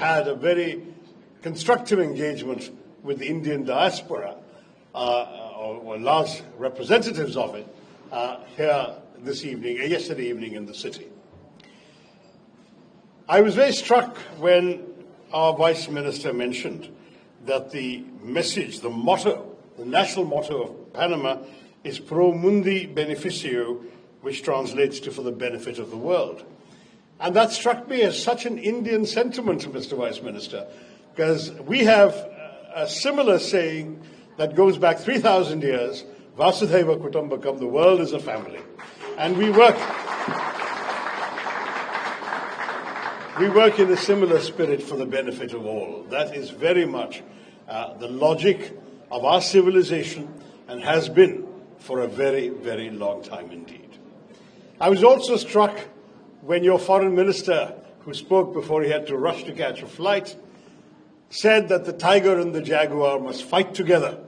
had a very constructive engagement with the Indian diaspora, or large representatives of it, here yesterday evening in the city. I was very struck when our Vice Minister mentioned that the message, the motto, the national motto of Panama is Pro Mundi Beneficio, which translates to for the benefit of the world. And that struck me as such an Indian sentiment, Mr. Vice Minister, because we have a similar saying that goes back 3,000 years, Vasudhaiva Kutumbakam, the world is a family. And we work in a similar spirit for the benefit of all. That is very much the logic of our civilization and has been for a very, very long time indeed. I was also struck when your foreign minister, who spoke before he had to rush to catch a flight, said that the tiger and the jaguar must fight together.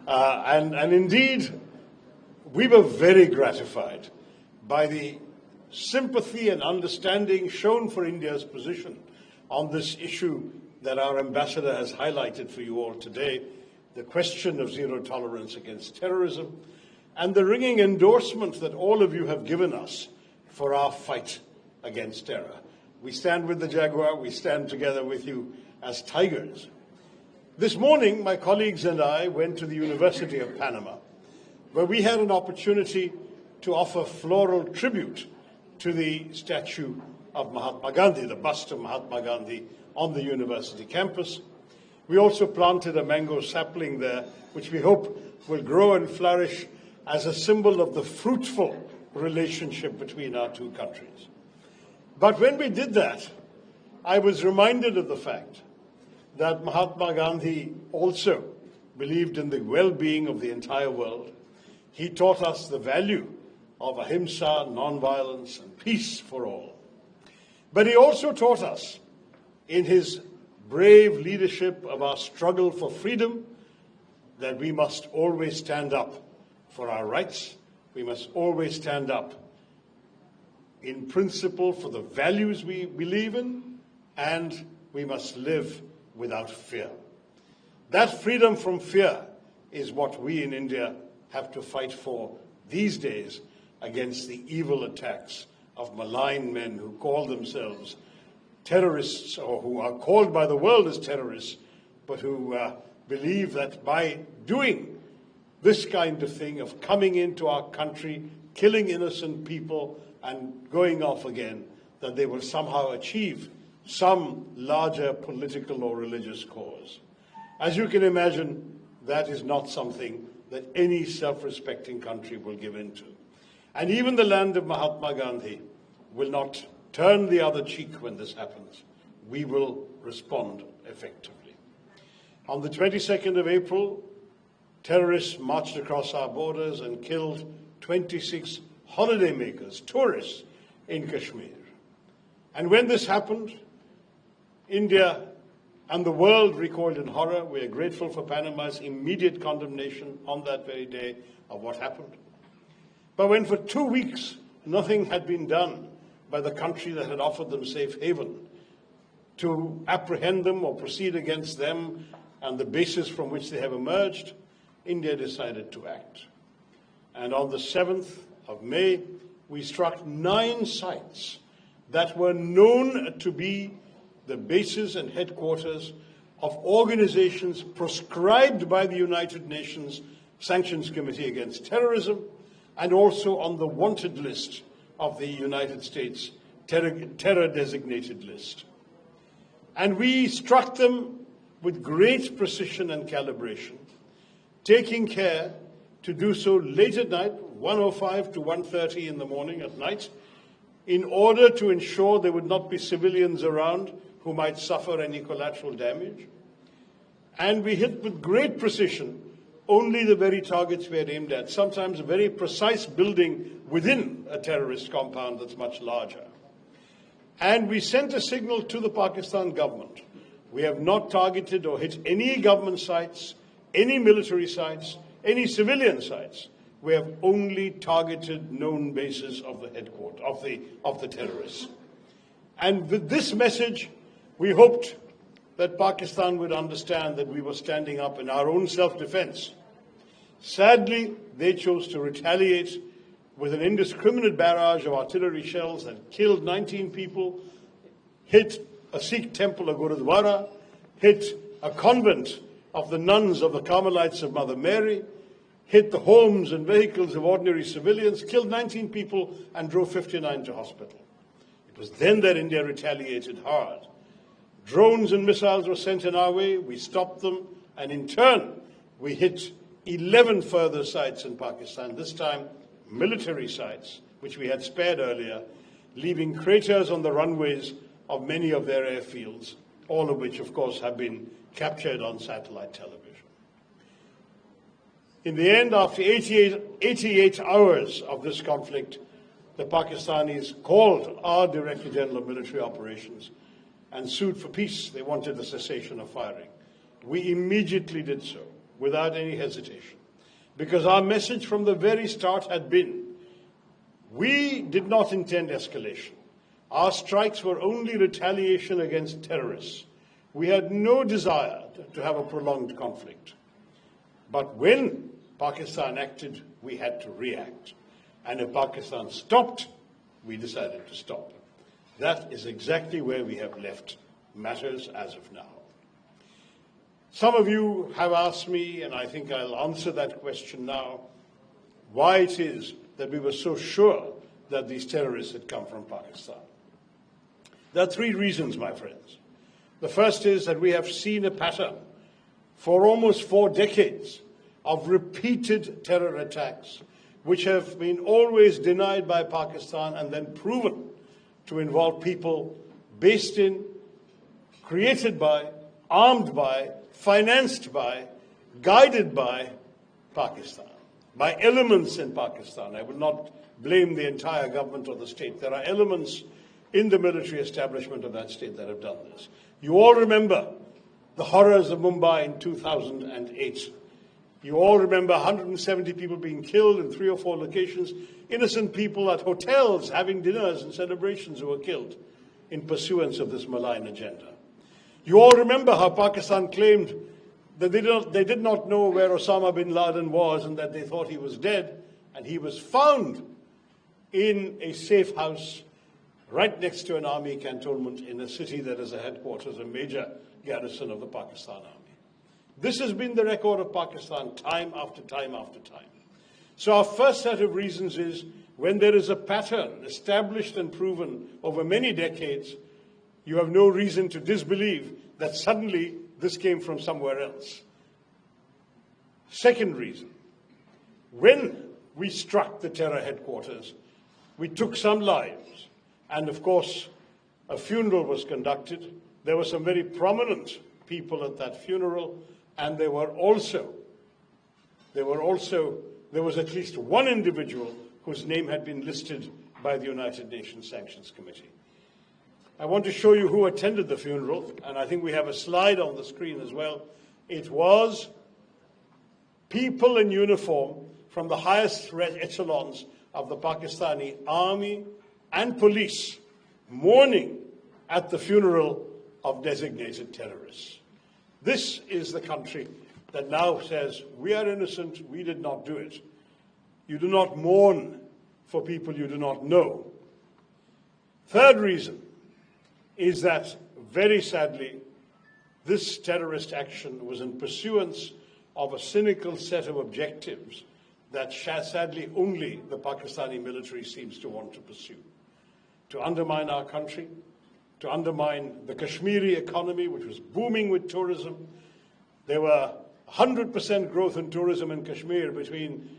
And indeed, we were very gratified by the sympathy and understanding shown for India's position on this issue that our ambassador has highlighted for you all today, the question of zero tolerance against terrorism, and the ringing endorsement that all of you have given us for our fight against terror. We stand with the jaguar, we stand together with you as tigers. This morning, my colleagues and I went to the University of Panama, where we had an opportunity to offer floral tribute to the statue of Mahatma Gandhi, the bust of Mahatma Gandhi on the university campus. We also planted a mango sapling there, which we hope will grow and flourish as a symbol of the fruitful relationship between our two countries. But when we did that, I was reminded of the fact that Mahatma Gandhi also believed in the well-being of the entire world. He taught us the value of ahimsa, non-violence, and peace for all. But he also taught us, in his brave leadership of our struggle for freedom, that we must always stand up for our rights. We must always stand up in principle for the values we believe in, and we must live without fear. That freedom from fear is what we in India have to fight for these days against the evil attacks of malign men who call themselves terrorists, or who are called by the world as terrorists, but who believe that by doing this kind of thing, of coming into our country, killing innocent people and going off again, that they will somehow achieve some larger political or religious cause. As you can imagine, that is not something that any self-respecting country will give in to. And even the land of Mahatma Gandhi will not turn the other cheek when this happens. We will respond effectively. On the 22nd of April, terrorists marched across our borders and killed 26 holidaymakers, tourists in Kashmir. And when this happened, India and the world recoiled in horror. We are grateful for Panama's immediate condemnation on that very day of what happened. But when for 2 weeks nothing had been done by the country that had offered them safe haven to apprehend them or proceed against them and the basis from which they have emerged, India decided to act. And on the 7th of May, we struck 9 sites that were known to be the bases and headquarters of organizations proscribed by the United Nations Sanctions Committee Against Terrorism, and also on the wanted list of the United States terror designated list. And we struck them with great precision and calibration, taking care to do so late at night, 1:05 to 1:30 in the morning at night, in order to ensure there would not be civilians around who might suffer any collateral damage. And we hit with great precision only the very targets we had aimed at, sometimes a very precise building within a terrorist compound that's much larger. And we sent a signal to the Pakistan government. We have not targeted or hit any government sites, any military sites, any civilian sites. We have only targeted known bases of the headquarters of the terrorists. And with this message, we hoped that Pakistan would understand that we were standing up in our own self-defense. Sadly, they chose to retaliate with an indiscriminate barrage of artillery shells that killed 19 people, hit a Sikh temple, a Gurudwara, hit a convent of the nuns of the Carmelites of Mother Mary, hit the homes and vehicles of ordinary civilians, killed 19 people, and drove 59 to hospital. It was then that India retaliated hard. Drones and missiles were sent in our way, we stopped them, and in turn, we hit 11 further sites in Pakistan, this time military sites, which we had spared earlier, leaving craters on the runways of many of their airfields, all of which, of course, have been captured on satellite television. In the end, after 88 hours of this conflict, the Pakistanis called our Director General of Military Operations and sued for peace. They wanted the cessation of firing. We immediately did so, without any hesitation, because our message from the very start had been, we did not intend escalation. Our strikes were only retaliation against terrorists. We had no desire to have a prolonged conflict. But when Pakistan acted, we had to react. And if Pakistan stopped, we decided to stop. That is exactly where we have left matters as of now. Some of you have asked me, and I think I'll answer that question now, why it is that we were so sure that these terrorists had come from Pakistan. There are three reasons, my friends. The first is that we have seen a pattern for almost 4 decades of repeated terror attacks, which have been always denied by Pakistan and then proven to involve people based in, created by, armed by, financed by, guided by Pakistan, by elements in Pakistan. I will not blame the entire government or the state. There are elements in the military establishment of that state that have done this. You all remember the horrors of Mumbai in 2008. You all remember 170 people being killed in 3 or 4 locations, innocent people at hotels having dinners and celebrations who were killed in pursuance of this malign agenda. You all remember how Pakistan claimed that they did not know where Osama bin Laden was and that they thought he was dead, and he was found in a safe house right next to an army cantonment in a city that is a headquarters, a major garrison of the Pakistan army. This has been the record of Pakistan time after time after time. So our first set of reasons is when there is a pattern established and proven over many decades, you have no reason to disbelieve that suddenly this came from somewhere else. Second reason, when we struck the terror headquarters, we took some lives. And of course, a funeral was conducted. There were some very prominent people at that funeral, and there was at least one individual whose name had been listed by the United Nations Sanctions Committee. I want to show you who attended the funeral, and I think we have a slide on the screen as well. It was people in uniform from the highest echelons of the Pakistani army and police mourning at the funeral of designated terrorists. This is the country that now says, we are innocent, we did not do it. You do not mourn for people you do not know. Third reason is that, very sadly, this terrorist action was in pursuance of a cynical set of objectives that sadly only the Pakistani military seems to want to pursue. To undermine our country, to undermine the Kashmiri economy, which was booming with tourism. There were 100% growth in tourism in Kashmir between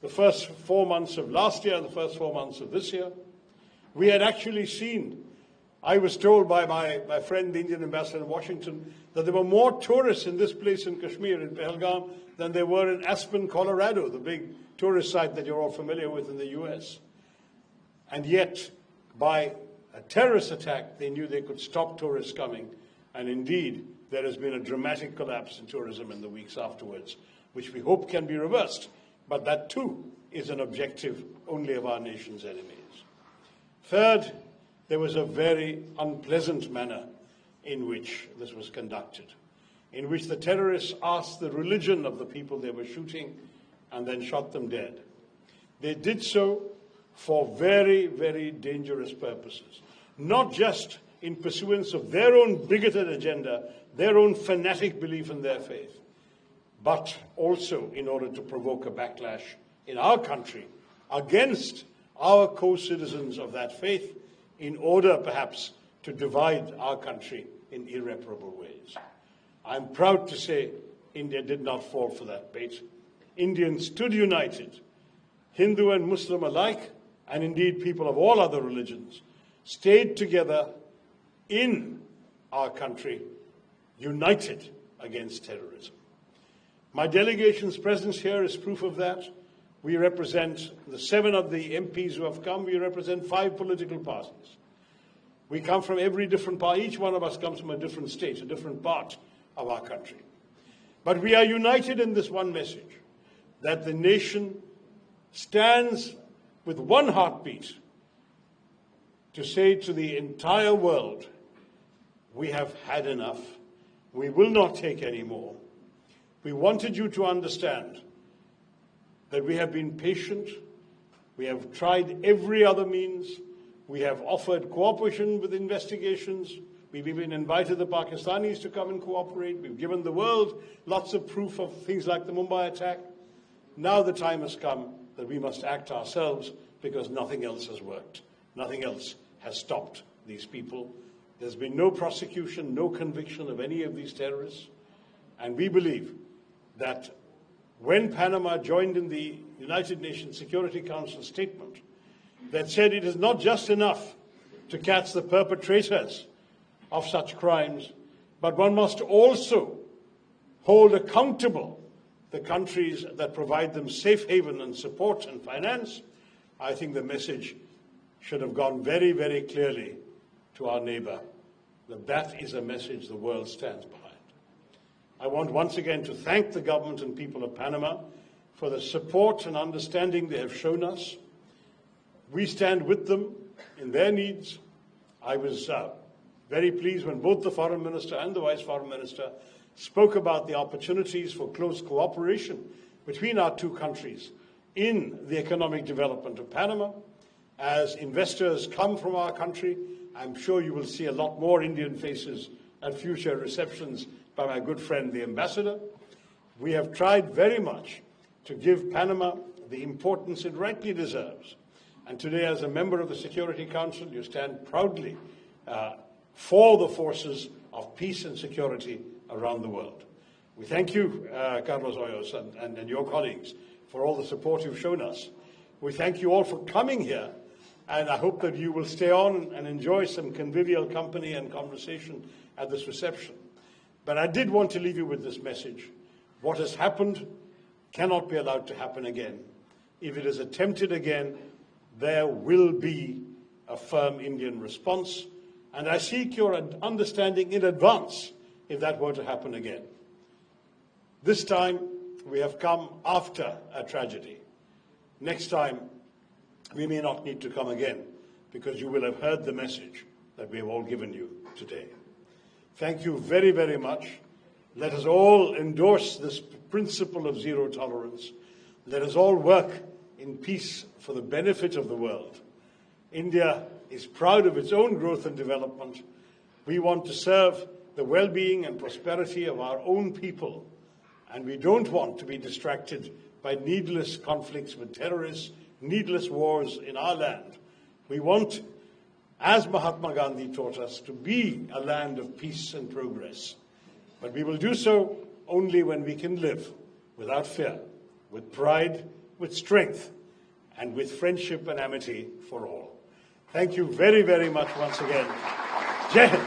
the first 4 months of last year and the first 4 months of this year. We had actually seen, I was told by my friend, the Indian ambassador in Washington, that there were more tourists in this place in Kashmir, in Pahalgam, than there were in Aspen, Colorado, the big tourist site that you're all familiar with in the US. And yet, by a terrorist attack, they knew they could stop tourists coming. And indeed, there has been a dramatic collapse in tourism in the weeks afterwards, which we hope can be reversed. But that too is an objective only of our nation's enemies. Third, there was a very unpleasant manner in which this was conducted, in which the terrorists asked the religion of the people they were shooting and then shot them dead. They did so for very, very dangerous purposes, not just in pursuance of their own bigoted agenda, their own fanatic belief in their faith, but also in order to provoke a backlash in our country against our co-citizens of that faith, in order perhaps to divide our country in irreparable ways. I'm proud to say India did not fall for that bait. Indians stood united, Hindu and Muslim alike, and indeed people of all other religions, stayed together in our country, united against terrorism. My delegation's presence here is proof of that. We represent the 7 of the MPs who have come. We represent 5 political parties. We come from every different part. Each one of us comes from a different state, a different part of our country. But we are united in this one message, that the nation stands with one heartbeat to say to the entire world, we have had enough. We will not take any more. We wanted you to understand that we have been patient. We have tried every other means. We have offered cooperation with investigations. We've even invited the Pakistanis to come and cooperate. We've given the world lots of proof of things like the Mumbai attack. Now the time has come that we must act ourselves, because nothing else has worked. Nothing else has stopped these people. There's been no prosecution, no conviction of any of these terrorists. And we believe that when Panama joined in the United Nations Security Council statement that said it is not just enough to catch the perpetrators of such crimes, but one must also hold accountable the countries that provide them safe haven and support and finance, I think the message should have gone very, very clearly to our neighbor that that is a message the world stands behind. I want once again to thank the government and people of Panama for the support and understanding they have shown us. We stand with them in their needs. I was very pleased when both the Foreign Minister and the Vice Foreign Minister spoke about the opportunities for close cooperation between our two countries in the economic development of Panama. As investors come from our country, I'm sure you will see a lot more Indian faces at future receptions by my good friend, the ambassador. We have tried very much to give Panama the importance it rightly deserves. And today, as a member of the Security Council, you stand proudly for the forces of peace and security around the world. We thank you, Carlos Hoyos, and your colleagues for all the support you've shown us. We thank you all for coming here, and I hope that you will stay on and enjoy some convivial company and conversation at this reception. But I did want to leave you with this message. What has happened cannot be allowed to happen again. If it is attempted again, there will be a firm Indian response, and I seek your understanding in advance if that were to happen again. This time, we have come after a tragedy. Next time, we may not need to come again, because you will have heard the message that we have all given you today. Thank you very, very much. Let us all endorse this principle of zero tolerance. Let us all work in peace for the benefit of the world. India is proud of its own growth and development. We want to serve the well-being and prosperity of our own people, and we don't want to be distracted by needless conflicts with terrorists, needless wars in our land. We want, as Mahatma Gandhi taught us, to be a land of peace and progress. But we will do so only when we can live without fear, with pride, with strength, and with friendship and amity for all. Thank you very, very much once again. Jai Hind.